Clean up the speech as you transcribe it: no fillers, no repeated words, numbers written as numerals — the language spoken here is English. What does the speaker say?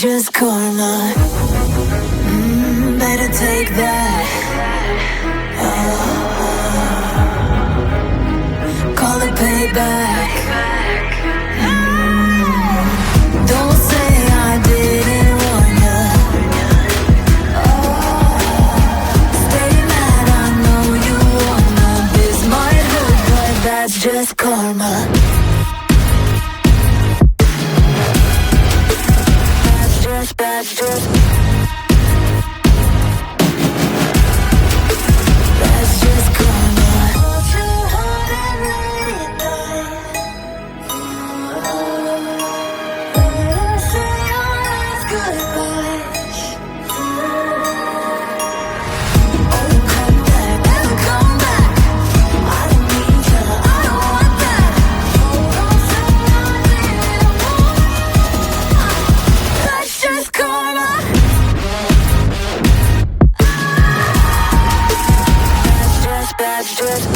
just karma. Better take that. Call it payback. Don't say I didn't warn ya. Stay mad, I know you wanna. This might hurt, but that's just karma. That's just karma. Hold your heart and let it die. Let them say our last goodbye. Oh, come back, never come back. I don't need you, I don't want that. Oh, don't say I didn't want. That's just karma. That's just